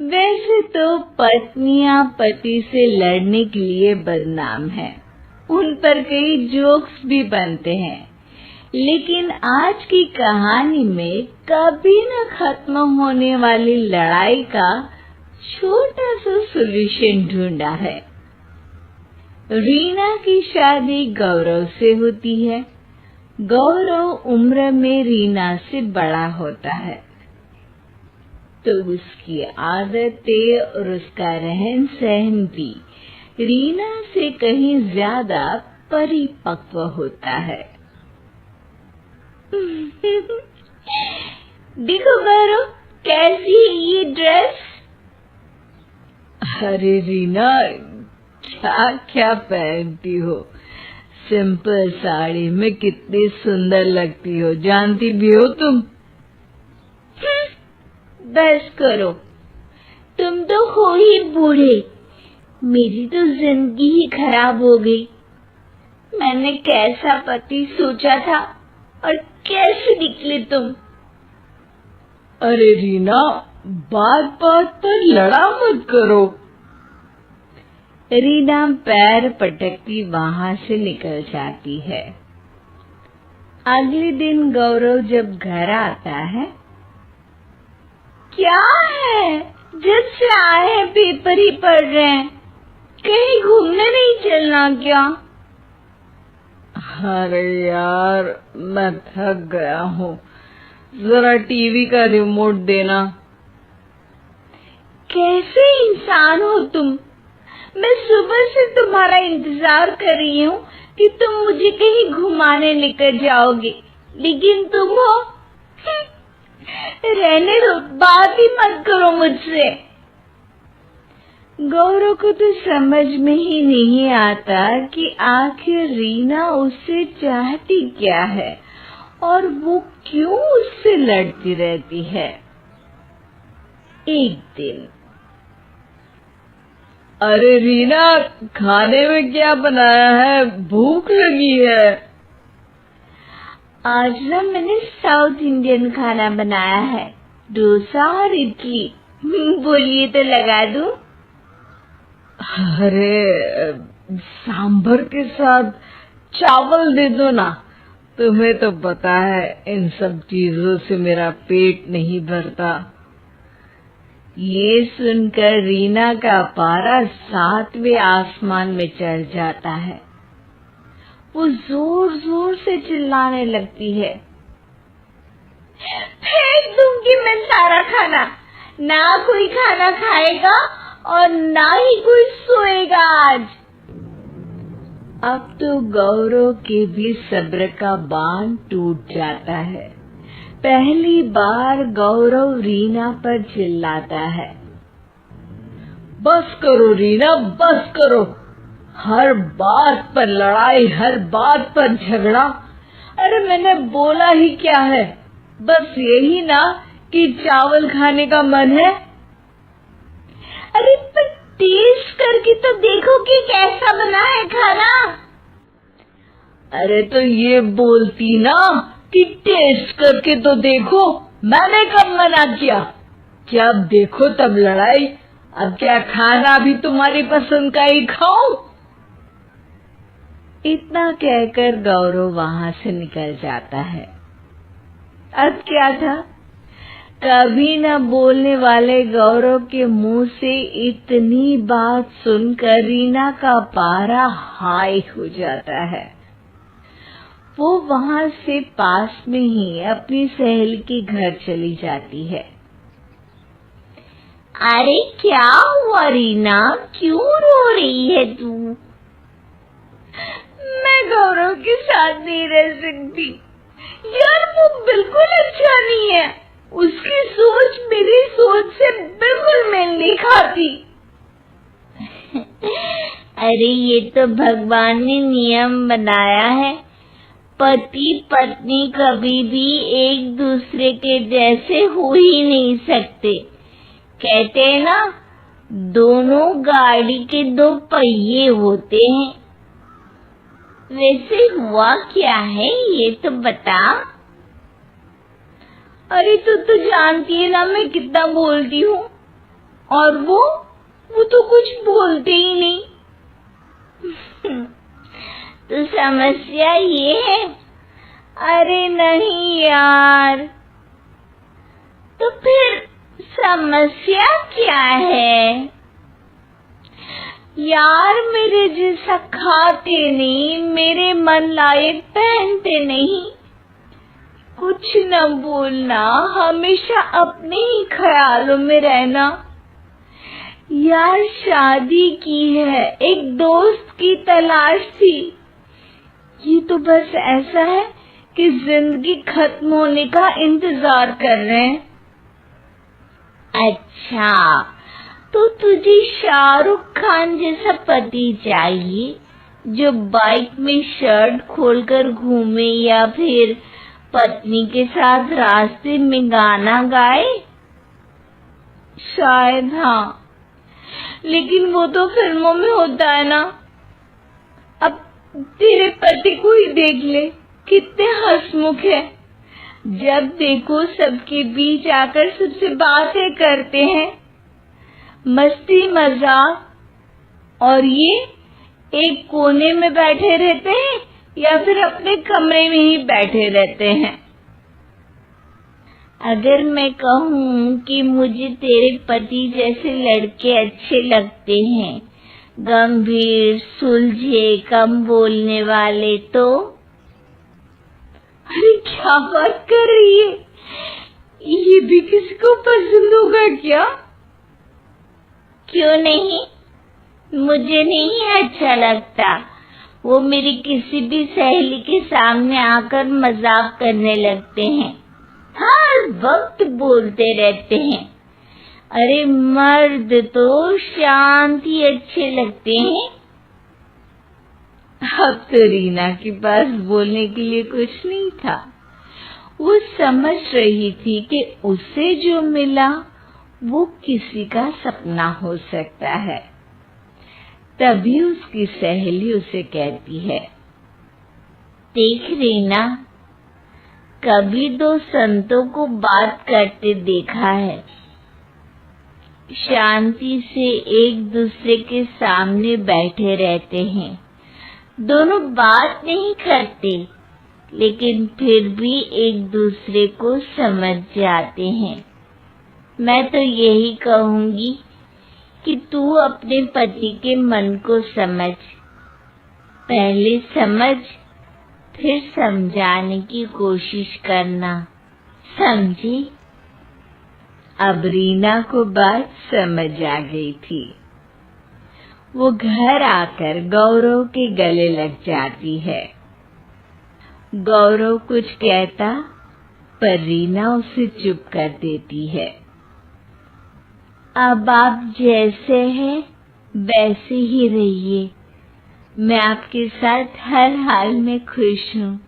वैसे तो पत्नियां पति से लड़ने के लिए बदनाम हैं। उन पर कई जोक्स भी बनते हैं, लेकिन आज की कहानी में कभी न खत्म होने वाली लड़ाई का छोटा सा सॉल्यूशन ढूंढा है। रीना की शादी गौरव से होती है। गौरव उम्र में रीना से बड़ा होता है, तो उसकी आदतें और उसका रहन सहन भी रीना से कहीं ज्यादा परिपक्व होता है। देखो गौरव, कैसी है ये ड्रेस? अरे रीना, क्या क्या पहनती हो? सिंपल साड़ी में कितनी सुंदर लगती हो, जानती भी हो तुम? बस करो, तुम तो हो ही बूढ़े। मेरी तो जिंदगी ही खराब हो गई। मैंने कैसा पति सोचा था और कैसे निकले तुम। अरे रीना, बात बात पर लड़ा मत करो। रीना पैर पटकती वहां से निकल जाती है। अगले दिन गौरव जब घर आता है, क्या है, जब से आए हैं पेपर ही पढ़ रहे हैं, कहीं घूमने नहीं चलना क्या? अरे यार, मैं थक गया हूँ, जरा टीवी का रिमोट देना। कैसे इंसान हो तुम? मैं सुबह से तुम्हारा इंतजार कर रही हूँ कि तुम मुझे कहीं घुमाने लेकर जाओगे, लेकिन तुम हो रहने दो, बात ही मत करो मुझसे। गौरव को तो समझ में ही नहीं आता कि आखिर रीना उससे चाहती क्या है और वो क्यों उससे लड़ती रहती है। एक दिन, अरे रीना, खाने में क्या बनाया है? भूख लगी है। आज ना मैंने साउथ इंडियन खाना बनाया है, डोसा और इडली। बोलिए तो लगा दूं? अरे, सांभर के साथ चावल दे दो ना। तुम्हें तो पता है, इन सब चीजों से मेरा पेट नहीं भरता। ये सुनकर रीना का पारा 7वें आसमान में चढ़ जाता है। वो जोर जोर से चिल्लाने लगती है, फेंक दूंगी मैं सारा खाना, ना कोई खाना खाएगा और ना ही कोई सोएगा आज। अब तो गौरव के भी सब्र का बांध टूट जाता है। पहली बार गौरव रीना पर चिल्लाता है, बस करो रीना, बस करो। हर बात पर लड़ाई, हर बात पर झगड़ा। अरे मैंने बोला ही क्या है, बस यही ना कि चावल खाने का मन है। अरे पर टेस्ट करके तो देखो कि कैसा बना है खाना। अरे तो ये बोलती ना कि टेस्ट करके तो देखो, मैंने कब मना किया? जब देखो तब लड़ाई। अब क्या खाना भी तुम्हारी पसंद का ही खाऊं? इतना कहकर गौरव वहां से निकल जाता है। अब क्या था, कभी न बोलने वाले गौरव के मुंह से इतनी बात सुनकर रीना का पारा हाई हो जाता है। वो वहां से पास में ही अपनी सहेली के घर चली जाती है। अरे क्या हुआ रीना, क्यों रो रही है तू? मैं गौरव के साथ नहीं रह सकती यार, वो बिल्कुल अच्छा नहीं है। उसकी सोच मेरी सोच से बिल्कुल मेल नहीं खाती। अरे ये तो भगवान ने नियम बनाया है, पति पत्नी कभी भी एक दूसरे के जैसे हो ही नहीं सकते। कहते हैं ना, दोनों गाड़ी के दो पहिए होते हैं। वैसे हुआ क्या है ये तो बता। अरे तू तो जानती है ना मैं कितना बोलती हूँ, और वो तो कुछ बोलते ही नहीं। तो समस्या ये है? अरे नहीं यार, तो फिर समस्या क्या है? यार मेरे जैसा खाते नहीं, मेरे मन लायक पहनते नहीं, कुछ न बोलना, हमेशा अपने ही ख्यालों में रहना। यार शादी की है, एक दोस्त की तलाश थी। ये तो बस ऐसा है कि जिंदगी खत्म होने का इंतजार कर रहे हैं। अच्छा, तो तुझे शाहरुख खान जैसा पति चाहिए जो बाइक में शर्ट खोलकर घूमे या फिर पत्नी के साथ रास्ते में गाना गाए? शायद हाँ, लेकिन वो तो फिल्मों में होता है ना। अब तेरे पति को ही देख ले, कितने हंसमुख है। जब देखो सबके बीच आकर सबसे बातें करते हैं, मस्ती मजाक, और ये एक कोने में बैठे रहते हैं या फिर अपने कमरे में ही बैठे रहते हैं। अगर मैं कहूँ कि मुझे तेरे पति जैसे लड़के अच्छे लगते हैं, गंभीर, सुलझे, कम बोलने वाले, तो अरे क्या बात कर रही है? ये भी किसी को पसंद होगा क्या? क्यों नहीं? मुझे नहीं अच्छा लगता। वो मेरी किसी भी सहेली के सामने आकर मजाक करने लगते हैं, हर वक्त बोलते रहते हैं। अरे मर्द तो शांत ही अच्छे लगते हैं। अब तो रीना के पास बोलने के लिए कुछ नहीं था। वो समझ रही थी कि उसे जो मिला वो किसी का सपना हो सकता है। तभी उसकी सहेली उसे कहती है, देख रीना, कभी दो संतों को बात करते देखा है। शांति से एक दूसरे के सामने बैठे रहते हैं, दोनों बात नहीं करते, लेकिन फिर भी एक दूसरे को समझ जाते हैं। मैं तो यही कहूंगी कि तू अपने पति के मन को समझ, पहले समझ फिर समझाने की कोशिश करना, समझी? अब रीना को बात समझ आ गई थी। वो घर आकर गौरव के गले लग जाती है। गौरव कुछ कहता, पर रीना उसे चुप कर देती है। अब आप जैसे हैं वैसे ही रहिए, मैं आपके साथ हर हाल में खुश हूँ।